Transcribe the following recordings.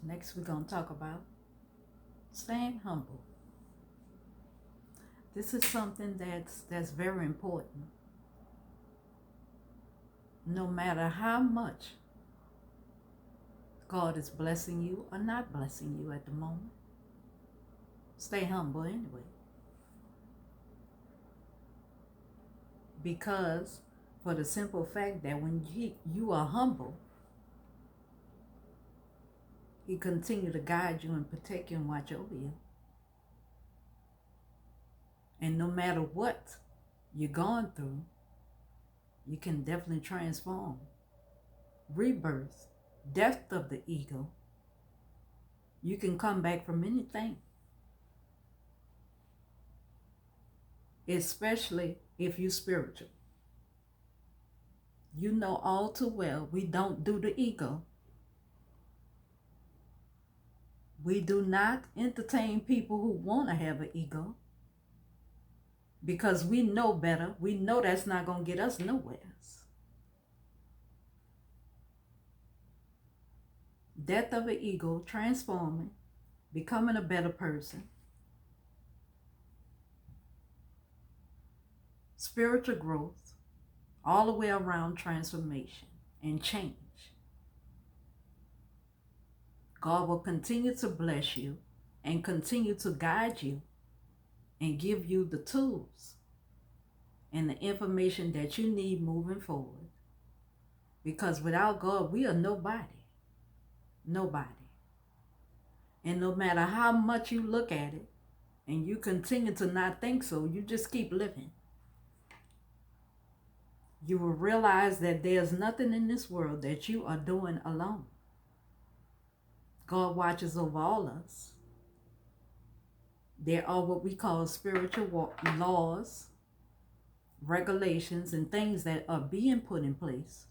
Next, we're going to talk about staying humble. This is something that's very important. No matter how much God is blessing you or not blessing you at the moment, stay humble anyway. Because for the simple fact that when you are humble, He continue to guide you and protect you and watch over you. And no matter what you're going through, you can definitely transform. Rebirth, death of the ego. You can come back from anything. Especially if you're spiritual. You know all too well we don't do the ego. We do not entertain people who want to have an ego because we know better. We know that's not going to get us nowhere. Death of an ego, transforming, becoming a better person, spiritual growth, all the way around transformation and change. God will continue to bless you and continue to guide you and give you the tools and the information that you need moving forward. Because without God, we are nobody. Nobody. And no matter how much you look at it and you continue to not think so, you just keep living. You will realize that there's nothing in this world that you are doing alone. God watches over all us. There are what we call spiritual laws, regulations, and things that are being put in place.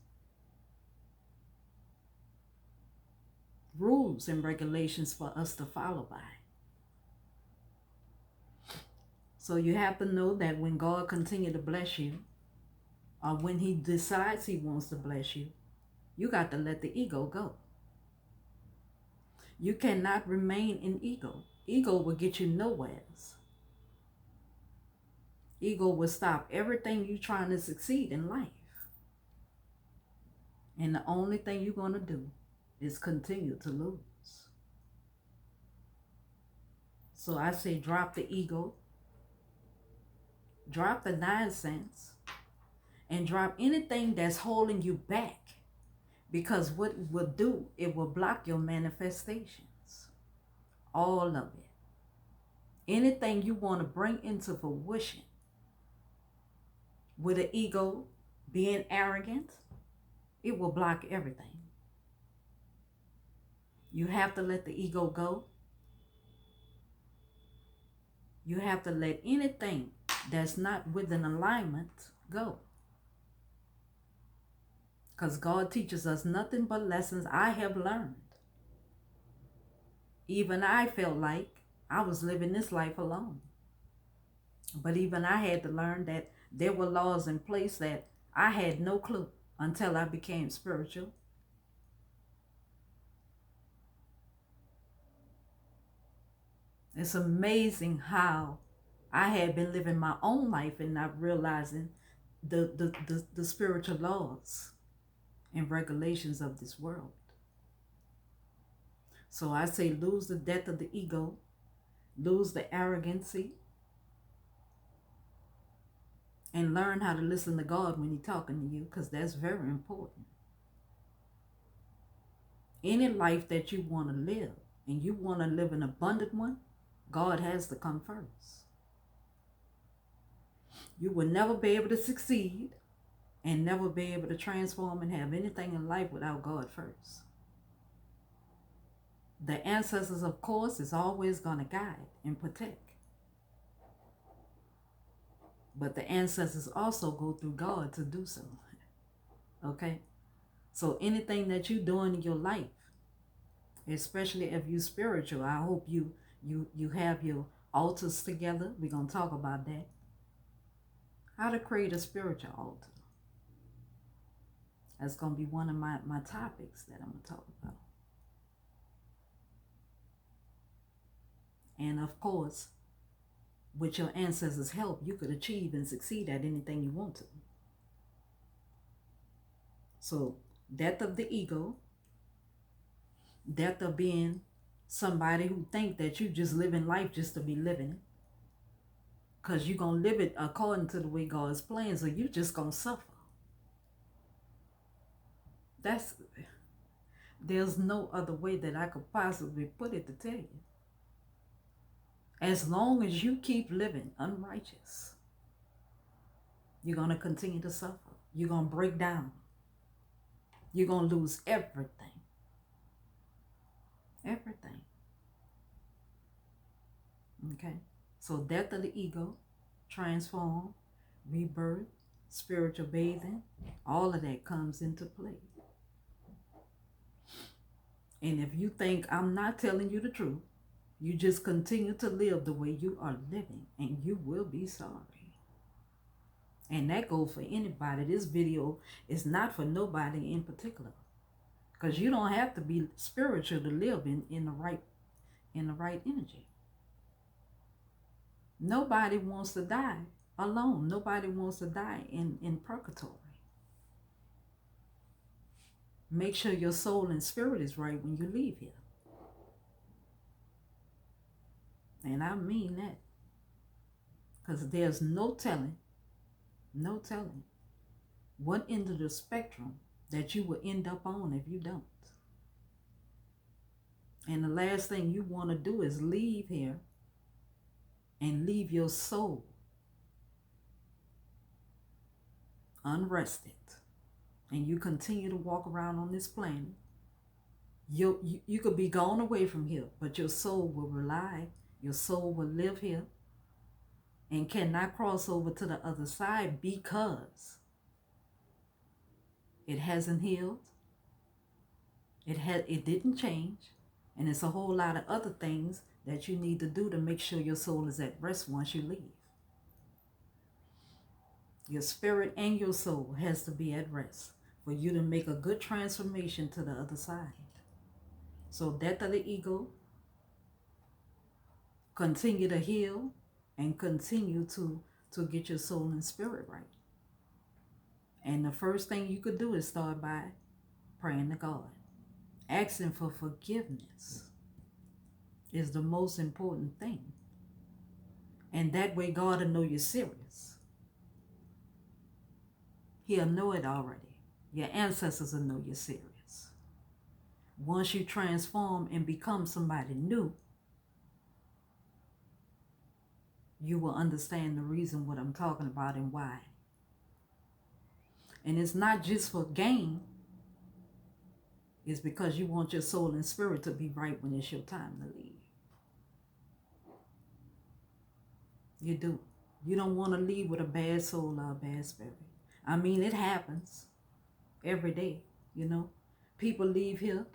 Rules and regulations for us to follow by. So you have to know that when God continues to bless you, or when He decides He wants to bless you, you got to let the ego go. You cannot remain in ego. Ego will get you nowhere. Ego will stop everything you're trying to succeed in life. And the only thing you're going to do is continue to lose. So I say drop the ego, drop the nonsense, and drop anything that's holding you back. Because what it will do, it will block your manifestations. All of it. Anything you want to bring into fruition with an ego being arrogant, it will block everything. You have to let the ego go. You have to let anything that's not within alignment go. Because God teaches us nothing but lessons I have learned. Even I felt like I was living this life alone. But even I had to learn that there were laws in place that I had no clue until I became spiritual. It's amazing how I had been living my own life and not realizing the spiritual laws and regulations of this world. So I say lose the death of the ego, lose the arrogancy, and learn how to listen to God when He's talking to you, because that's very important. Any life that you want to live, and you want to live an abundant one, God has to come first. You will never be able to succeed and never be able to transform and have anything in life without God first. The ancestors, of course, is always going to guide and protect. But the ancestors also go through God to do so. Okay? So anything that you're doing in your life, especially if you're spiritual, I hope you have your altars together. We're going to talk about that. How to create a spiritual altar. That's going to be one of my topics that I'm going to talk about. And of course, with your ancestors' help, you could achieve and succeed at anything you want to. So, death of the ego, death of being somebody who think that you just living life just to be living it. Because you're going to live it according to the way God's plans, or you just going to suffer. There's no other way that I could possibly put it to tell you. As long as you keep living unrighteous, you're going to continue to suffer. You're going to break down. You're going to lose everything. Everything. Okay? So death of the ego, transform, rebirth, spiritual bathing, all of that comes into play. And if you think I'm not telling you the truth, you just continue to live the way you are living, and you will be sorry. And that goes for anybody. This video is not for nobody in particular, because you don't have to be spiritual to live in the right energy. Nobody wants to die alone. Nobody wants to die in purgatory. Make sure your soul and spirit is right when you leave here. And I mean that. Because there's no telling what end of the spectrum that you will end up on if you don't. And the last thing you want to do is leave here and leave your soul unrested. And you continue to walk around on this planet. You could be gone away from here, but your soul will rely, your soul will live here and cannot cross over to the other side because it hasn't healed. It didn't change. And it's a whole lot of other things that you need to do to make sure your soul is at rest once you leave. Your spirit and your soul has to be at rest for you to make a good transformation to the other side. So death of the ego, continue to heal and continue to get your soul and spirit right. And the first thing you could do is start by praying to God. Asking for forgiveness is the most important thing. And that way God will know you're serious. He'll know it already. Your ancestors will know you're serious. Once you transform and become somebody new, you will understand the reason what I'm talking about and why. And it's not just for gain. It's because you want your soul and spirit to be right when it's your time to leave. You do. You don't want to leave with a bad soul or a bad spirit. I mean, it happens every day, you know. People leave here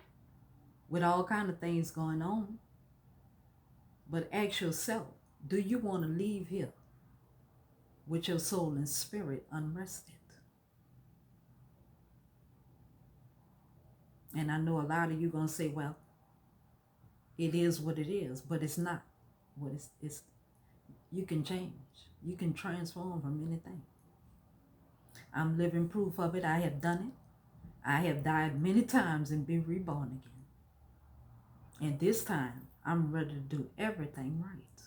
with all kind of things going on. But ask yourself, do you want to leave here with your soul and spirit unrested? And I know a lot of you going to say, well, it is what it is, but it's not what it's. You can change. You can transform from anything. I'm living proof of it. I have done it. I have died many times and been reborn again. And this time, I'm ready to do everything right.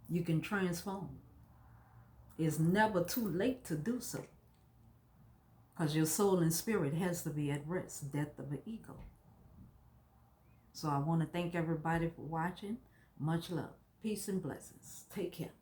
You can transform. It's never too late to do so. Because your soul and spirit has to be at rest. Death of the ego. So I want to thank everybody for watching. Much love. Peace and blessings. Take care.